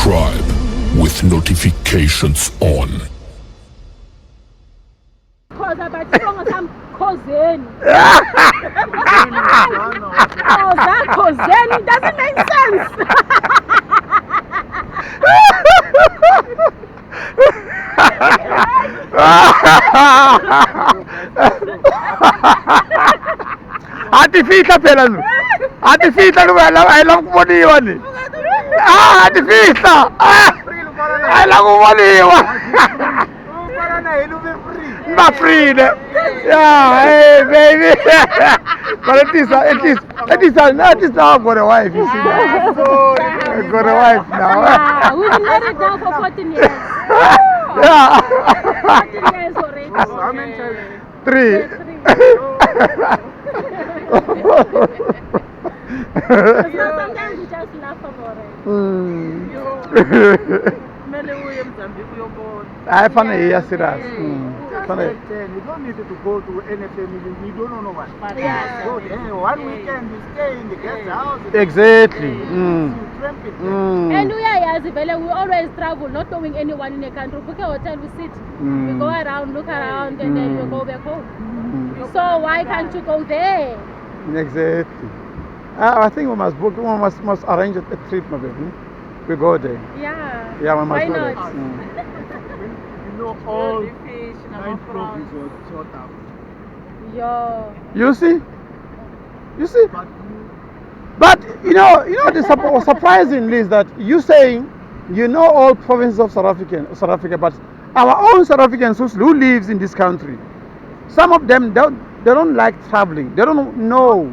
subscribe with notifications on. Khoza, but you don't some Khozeni. Khozeni doesn't make sense. Ati fihla phela lo. Ati fihla lo ayela kuboniwa ni. Ati fihla. Ayela kuboniwa. Not free. Yeah, hey baby. But at least now I've got a wife, you see now. I've got a wife now. Yeah, we've been married now for 14 years. Yeah. 14 years already. How many times? 3. Yeah, 3. So sometimes we just laugh about it. I find it yes, serious. You don't need to go to any family. You don't know what. Yeah. So, one weekend you stay in the guest house. Exactly. You tramp it. And we always travel, not knowing anyone in the country. Book a hotel, we sit, we go around, look around, and then we go back home. So why can't you go there? Exactly. I think we must book. We must arrange a trip, my baby. We go there. Yeah. Yeah, we must Why go there. not? You know, all 9 provinces were shot out. Yo. You see? But you know the surprisingly is that you saying you know all provinces of South Africa, but our own South Africans who lives in this country, some of them don't like traveling. They don't know.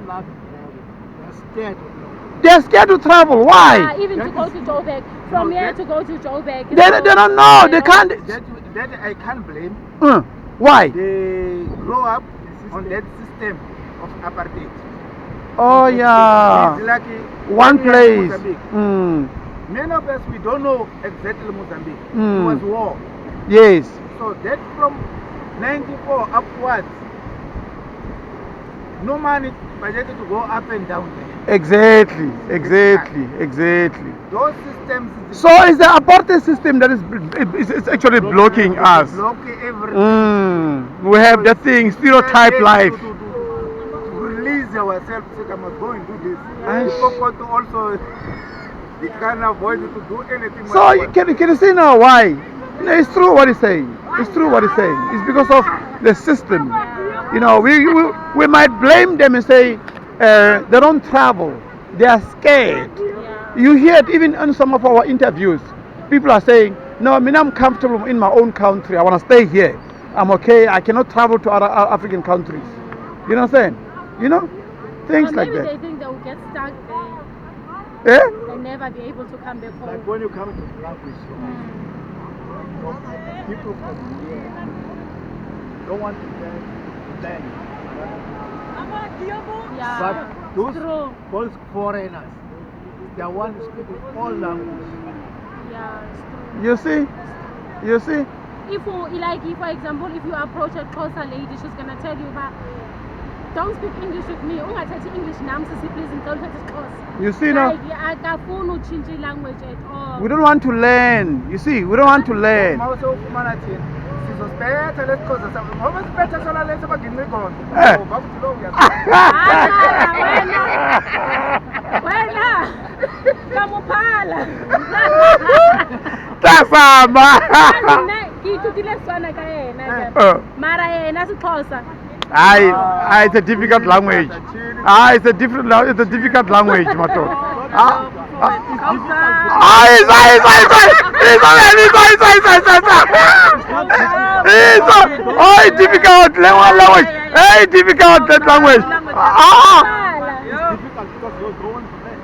They're scared to travel. Why? Yeah, even to go to Joburg. From here to go to Joburg. They don't know. They can't. That I can't blame. Why? They grow up on that system of apartheid. Oh yeah. It's like One place. Many of us, we don't know exactly Mozambique. It was war. Yes. So that from 94 upwards, no money budgeted to go up and down there. Exactly. Those systems. So it's the apartheid system that is it's actually blocking us. Blocking everything. We have that thing, stereotype life. To release ourselves, so I must go and do this. And We forgot to also, we can't avoid to do anything. So can you see now why? You know, it's true what he's saying. It's because of the system. You know, we might blame them and say they don't travel. They are scared. You hear it even in some of our interviews. People are saying, no, I mean, I'm comfortable in my own country. I want to stay here. I'm okay. I cannot travel to other African countries. You know what I'm saying? You know? Things like maybe that. they think they will get stuck there Eh? and never be able to come back home. Like when you come to Blackfish, people from here don't want to land. Yeah. But True. those foreigners, they want to speak all languages. Yeah, it's true. You see? If for example, if you approach a Khoza lady, she's gonna tell you, but don't speak English with me. Ungathathi English nami sisi, please, and don't touch Khoza. You see now? Like, akafuni change language at all. We don't want to learn. You see, we don't want to learn. Wena, kamuphala. Tasama. Ngithutile swana ka yena. Mara yena siXhosa. It's a difficult language. It's a difficult language, Mato. It's difficult language. Hey, difficult that language. It's difficult because you're going to learn.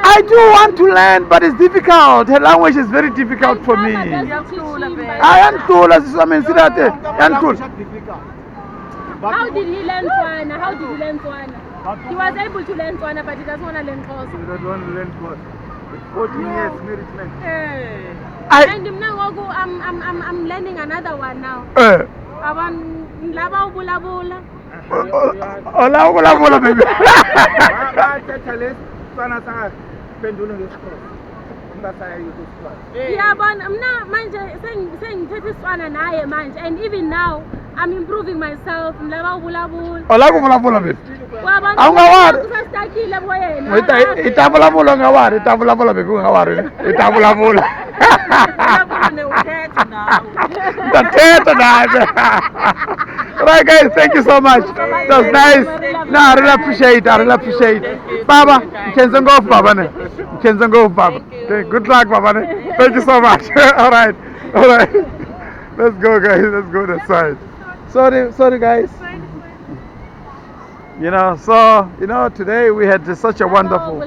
I do want to learn, but it's difficult. Her language is very difficult for me. I am told as I mean, How did he learn Tswana? He was able to learn Tswana, but he doesn't want to learn Khoza. You don't want to learn Khoza. It's 14 years marriage. And now I'm learning another one now. Hola, baby. Pendulum ngesikross. Ungasaya kusikross. Ngiyabona mina manje sengithethe isifana naye manje, and even now I'm improving myself. Ngilaba ubulabula. Ola kuvulavula baby. Wabona Awungawari. kusastakile boyena. Wait, itavulavula ungawari, itavulavula baby ungawari. Itavulavula. Ndathetha nawe. Right guys, thank you so much. That's nice. No, I really appreciate. Baba, mchenze ngofu baba ne. Mchenze ngofu baba. Okay, good luck baba ne. Thank you so much. All right. Let's go guys, let's go that side. Sorry guys. Today we had such a wonderful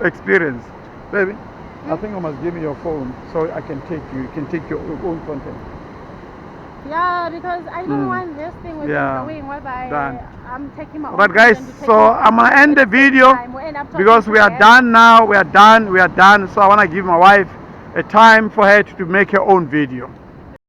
experience. Baby, I think I must give me your phone so I can take you. You can take your own content. Yeah, because I don't want this thing with going whereby Done. I'm taking my own. Alright guys, content to so take I'm gonna end the video We'll end up talking because we are together. done now. We are done. So I wanna give my wife a time for her to make her own video.